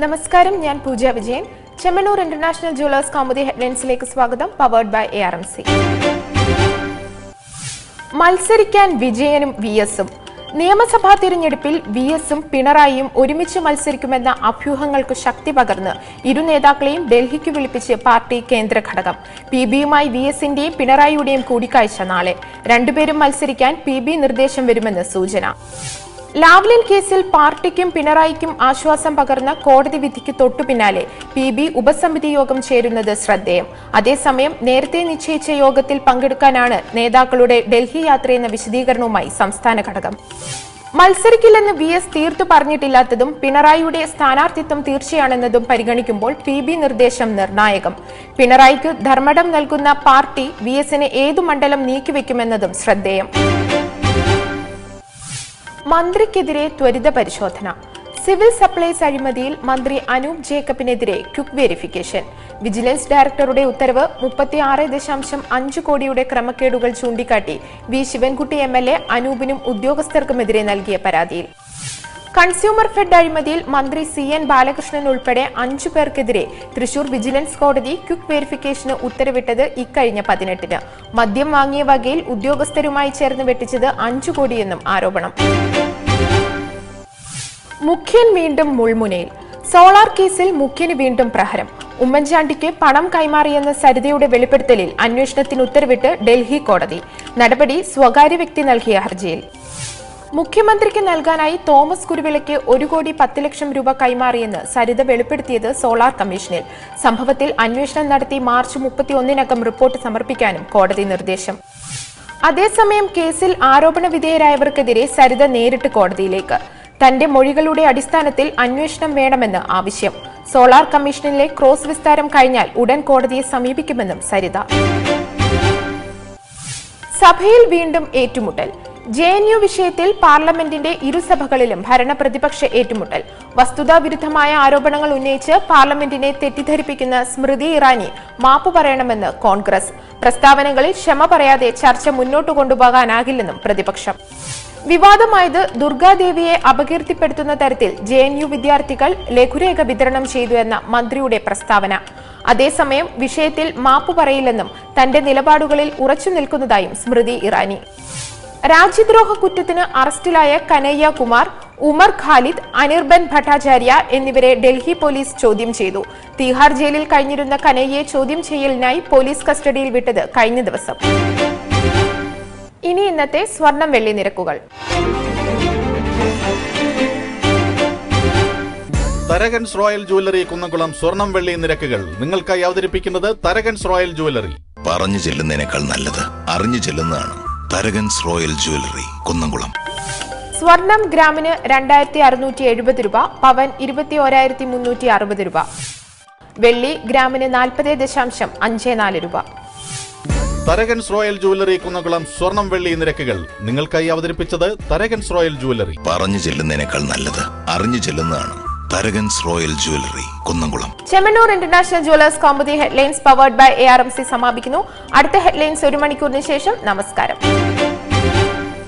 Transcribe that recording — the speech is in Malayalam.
നമസ്കാരം, ഞാൻ പൂജ വിജയൻ. ചെമ്മണ്ണൂർ ഇന്റർനാഷണൽ ജുവലേഴ്സ് കൗമുദി ഹെഡ്ലൈൻസിലേക്ക് സ്വാഗതം. Powered by ARMC. മത്സരിക്കാൻ വിജയനും VSും. നിയമസഭാ തിരഞ്ഞെടുപ്പിൽ VSും പിണറായിയും ഒരുമിച്ച് മത്സരിക്കുമെന്ന അഭ്യൂഹങ്ങൾക്ക് ശക്തി പകർന്ന് ഇരു നേതാക്കളെയും ഡൽഹിക്ക് വിളിപ്പിച്ച് പാർട്ടി കേന്ദ്ര ഘടകം. PBയുമായി VSന്റെയും പിണറായിയുടെയും കൂടിക്കാഴ്ച നാളെ. രണ്ടുപേരും മത്സരിക്കാൻ PB നിർദ്ദേശം വരുമെന്ന് സൂചന. ലാവ്ലിൻ കേസിൽ പാർട്ടിക്കും പിണറായിക്കും ആശ്വാസം പകർന്ന കോടതി വിധിക്ക് തൊട്ടുപിന്നാലെ PB ഉപസമിതി യോഗം ചേരുന്നത് ശ്രദ്ധേയം. അതേസമയം നേരത്തെ നിശ്ചയിച്ച യോഗത്തിൽ പങ്കെടുക്കാനാണ് നേതാക്കളുടെ ഡൽഹി യാത്രയെന്ന വിശദീകരണവുമായി സംസ്ഥാന ഘടകം. മത്സരിക്കില്ലെന്ന് VS തീർത്തു പറഞ്ഞിട്ടില്ലാത്തതും പിണറായിയുടെ സ്ഥാനാർത്ഥിത്വം തീർച്ചയാണെന്നതും പരിഗണിക്കുമ്പോൾ PB നിർദ്ദേശം നിർണായകം. പിണറായിക്ക് ധർമ്മടം നൽകുന്ന പാർട്ടി VSന് ഏതു മണ്ഡലം നീക്കിവെക്കുമെന്നതും ശ്രദ്ധേയം. മന്ത്രിക്കെതിരെ ത്വരിത പരിശോധന. സിവിൽ സപ്ലൈസ് അഴിമതിയിൽ മന്ത്രി അനൂപ് ജേക്കബിനെതിരെ ക്വിക്ക് വെരിഫിക്കേഷൻ. വിജിലൻസ് ഡയറക്ടറുടെ ഉത്തരവ് 36.5 കോടിയുടെ ക്രമക്കേടുകൾ ചൂണ്ടിക്കാട്ടി വി ശിവൻകുട്ടി MLA അനൂപിനും ഉദ്യോഗസ്ഥർക്കുമെതിരെ നൽകിയ പരാതിയിൽ. കൺസ്യൂമർ ഫെഡ് അഴിമതിയിൽ മന്ത്രി CN ബാലകൃഷ്ണൻ ഉൾപ്പെടെ 5 പേർക്കെതിരെ തൃശൂർ വിജിലൻസ് കോടതി ക്വിക്ക് വെരിഫിക്കേഷന് ഉത്തരവിട്ടത് ഇക്കഴിഞ്ഞ 18-ന്. മദ്യം വാങ്ങിയ വകയിൽ ഉദ്യോഗസ്ഥരുമായി ചേർന്ന് വെട്ടിച്ചത് 5 കോടിയെന്നും ആരോപണം. മുഖ്യൻ വീണ്ടും മുൾമുനയിൽ. സോളാർ കേസിൽ മുഖ്യന് വീണ്ടും പ്രഹരം. ഉമ്മൻചാണ്ടിക്ക് പണം കൈമാറിയെന്ന സരിതയുടെ വെളിപ്പെടുത്തലിൽ അന്വേഷണത്തിന് ഉത്തരവിട്ട് ഡൽഹി കോടതി. നടപടി സ്വകാര്യ വ്യക്തി നൽകിയ ഹർജിയിൽ. മുഖ്യമന്ത്രിക്ക് നൽകാനായി തോമസ് കുരുവിളയ്ക്ക് 1,10,00,000 രൂപ കൈമാറിയെന്ന് സരിത വെളിപ്പെടുത്തിയത് സോളാർ കമ്മീഷനിൽ. സംഭവത്തിൽ അന്വേഷണം നടത്തി മാർച്ച് 31-നകം റിപ്പോർട്ട് സമർപ്പിക്കാനും കോടതി നിർദ്ദേശം. അതേസമയം കേസിൽ ആരോപണ വിധേയരായവർക്കെതിരെ സരിത നേരിട്ട് കോടതിയിലേക്ക്. തന്റെ മൊഴികളുടെ അടിസ്ഥാനത്തിൽ അന്വേഷണം വേണമെന്ന് ആവശ്യം. സോളാർ കമ്മീഷനിലെ ക്രോസ് വിസ്താരം കഴിഞ്ഞാൽ ഉടൻ കോടതിയെ സമീപിക്കുമെന്നും സരിത. സഭയിൽ വീണ്ടും ഏറ്റുമുട്ടൽ. JNU വിഷയത്തിൽ പാർലമെന്റിന്റെ ഇരുസഭകളിലും ഭരണപ്രതിപക്ഷ ഏറ്റുമുട്ടൽ. വസ്തുതാവിരുദ്ധമായ ആരോപണങ്ങൾ ഉന്നയിച്ച് പാർലമെന്റിനെ തെറ്റിദ്ധരിപ്പിക്കുന്ന സ്മൃതി ഇറാനി മാപ്പ് പറയണമെന്ന് കോൺഗ്രസ്. പ്രസ്താവനകളിൽ ക്ഷമ പറയാതെ ചർച്ച മുന്നോട്ട് കൊണ്ടുപോകാനാകില്ലെന്നും പ്രതിപക്ഷം. വിവാദമായത് ദുർഗാദേവിയെ അപകീർത്തിപ്പെടുത്തുന്ന തരത്തിൽ JNU വിദ്യാർത്ഥികൾ ലഘുരേഖ വിതരണം ചെയ്തു എന്ന മന്ത്രിയുടെ പ്രസ്താവന. അതേസമയം വിഷയത്തിൽ മാപ്പ് പറയില്ലെന്നും തന്റെ നിലപാടുകളിൽ ഉറച്ചു നിൽക്കുന്നതായും സ്മൃതി ഇറാനി. രാജ്യദ്രോഹ കുറ്റത്തിന് അറസ്റ്റിലായ കനയ്യ കുമാർ, ഉമർ ഖാലിദ്, അനിർബൻ ഭട്ടാചാര്യ എന്നിവരെ ഡൽഹി പോലീസ് ചോദ്യം ചെയ്തു. തിഹാർ ജയിലിൽ കഴിഞ്ഞിരുന്ന കനയ്യയെ ചോദ്യം ചെയ്യലിനായി പോലീസ് കസ്റ്റഡിയിൽ വിട്ടത് കഴിഞ്ഞ ദിവസം. ഇനി ഇന്നത്തെ സ്വർണം വെള്ളി നിരക്കുകൾ. തരകൻസ് റോയൽ ജ്വല്ലറി കുന്നംകുളം സ്വർണം വെള്ളി നിരക്കുകൾ നിങ്ങൾക്കായി അവതരിപ്പിക്കുന്നത് തരകൻസ് റോയൽ ജ്വല്ലറി. പറഞ്ഞു ചെല്ലുന്നതിനേക്കാൾ നല്ലത് അറിഞ്ഞു ചെല്ലുന്നതാണ്. Tharakan's royal jewellery Kunnamkulam. സ്വർണം ഗ്രാമിന് 2670 രൂപ, പവൻ 21,360 രൂപ. വെള്ളി ഗ്രാമിന് 40.54 രൂപ. തരകൻസ് റോയൽ ജ്വല്ലറി കുന്നംകുളം സ്വർണം വെള്ളി നിരക്കുകൾ നിങ്ങൾക്കായി അവതരിപ്പിച്ചത് തരകൻസ് റോയൽ ജ്വല്ലറി. പറഞ്ഞു ചെല്ലുന്നതിനേക്കാൾ നല്ലത് അറിഞ്ഞു ചെല്ലുന്നതാണ്. Tharakan's royal jewellery Kunnamkulam. Chemmanur international jewellers Kaumudi headlines powered by ARMC സമാപിക്കുന്നു. അടുത്ത ഹെഡ്ലൈൻസ് 1 മണിക്കൂറിന് ശേഷം. നമസ്കാരം.